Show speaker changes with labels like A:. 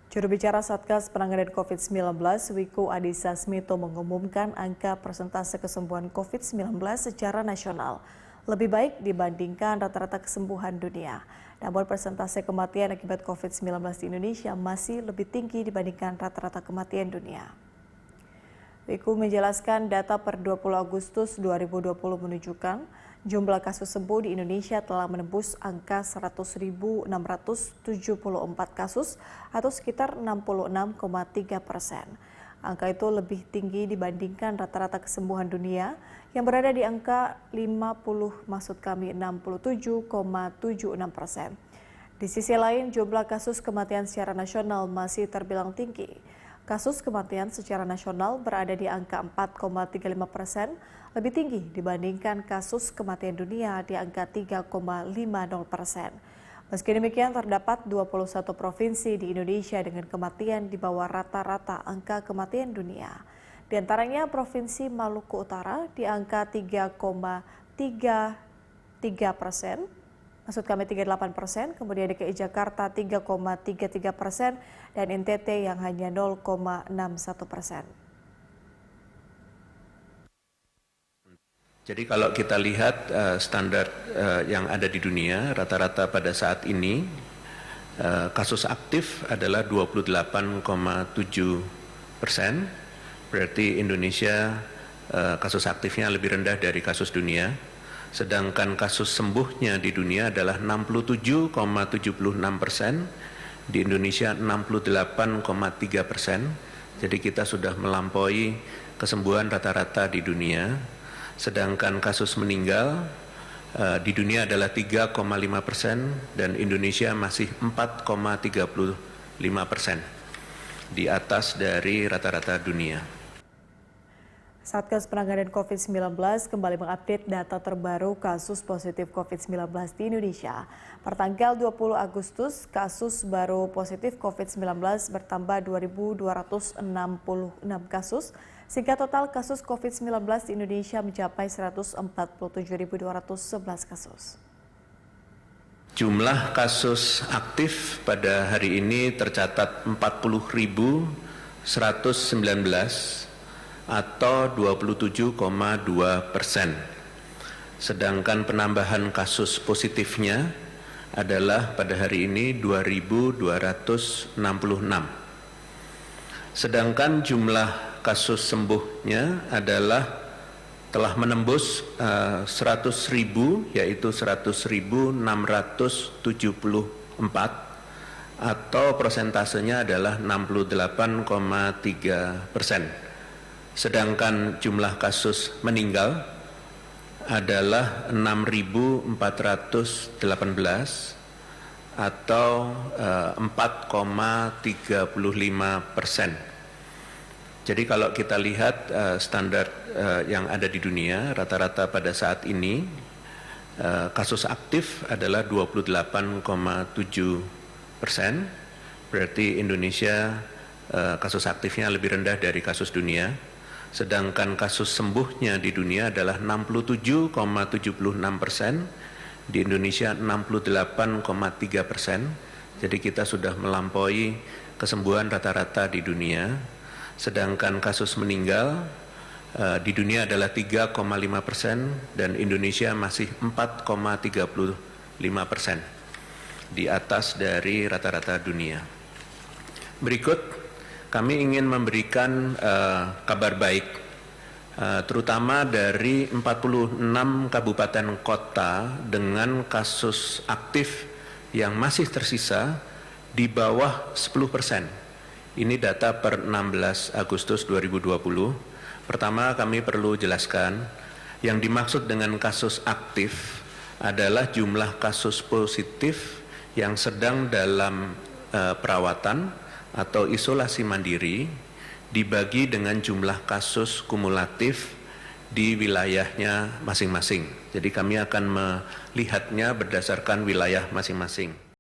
A: Juru bicara Satgas Penanganan COVID-19, Wiku Adhisa Smito mengumumkan angka persentase kesembuhan COVID-19 secara nasional lebih baik dibandingkan rata-rata kesembuhan dunia. Namun persentase kematian akibat COVID-19 di Indonesia masih lebih tinggi dibandingkan rata-rata kematian dunia. Wiku menjelaskan data per 20 Agustus 2020 menunjukkan jumlah kasus sembuh di Indonesia telah menembus angka 100.674 kasus atau sekitar 66,3%. Angka itu lebih tinggi dibandingkan rata-rata kesembuhan dunia yang berada di angka 67,76%. Di sisi lain, jumlah kasus kematian secara nasional masih terbilang tinggi. Kasus kematian secara nasional berada di angka 4,35%, lebih tinggi dibandingkan kasus kematian dunia di angka 3,50%. Meski demikian, terdapat 21 provinsi di Indonesia dengan kematian di bawah rata-rata angka kematian dunia. Di antaranya Provinsi Maluku Utara di angka 3,33%, maksud kami 38%, kemudian DKI Jakarta 3,33% dan NTT yang hanya 0,61%.
B: Jadi kalau kita lihat standar yang ada di dunia, rata-rata pada saat ini kasus aktif adalah 28,7%, berarti Indonesia kasus aktifnya lebih rendah dari kasus dunia. Sedangkan kasus sembuhnya di dunia adalah 67,76%, di Indonesia 68,3%. Jadi kita sudah melampaui kesembuhan rata-rata di dunia. Sedangkan kasus meninggal di dunia adalah 3,5% dan Indonesia masih 4,35%, di atas dari rata-rata dunia.
A: Satgas Penanganan COVID-19 kembali mengupdate data terbaru kasus positif COVID-19 di Indonesia. Pertanggal 20 Agustus, kasus baru positif COVID-19 bertambah 2.266 kasus, sehingga total kasus COVID-19 di Indonesia mencapai 147.211 kasus.
B: Jumlah kasus aktif pada hari ini tercatat 40.119 atau 27,2%. Sedangkan penambahan kasus positifnya adalah pada hari ini 2.266. Sedangkan jumlah kasus sembuhnya adalah telah menembus 100.000, yaitu 100.674 atau persentasenya adalah 68,3%. Sedangkan jumlah kasus meninggal adalah 6.418 atau 4,35%. Jadi kalau kita lihat standar yang ada di dunia, rata-rata pada saat ini kasus aktif adalah 28,7%, berarti Indonesia kasus aktifnya lebih rendah dari kasus dunia. Sedangkan kasus sembuhnya di dunia adalah 67,76%, di Indonesia 68,3%. Jadi kita sudah melampaui kesembuhan rata-rata di dunia. Sedangkan kasus meninggal di dunia adalah 3,5% dan Indonesia masih 4,35%, di atas dari rata-rata dunia. Berikut kami ingin memberikan kabar baik, terutama dari 46 kabupaten kota dengan kasus aktif yang masih tersisa di bawah 10%. Ini data per 16 Agustus 2020. Pertama, kami perlu jelaskan, yang dimaksud dengan kasus aktif adalah jumlah kasus positif yang sedang dalam perawatan atau isolasi mandiri dibagi dengan jumlah kasus kumulatif di wilayahnya masing-masing. Jadi kami akan melihatnya berdasarkan wilayah masing-masing.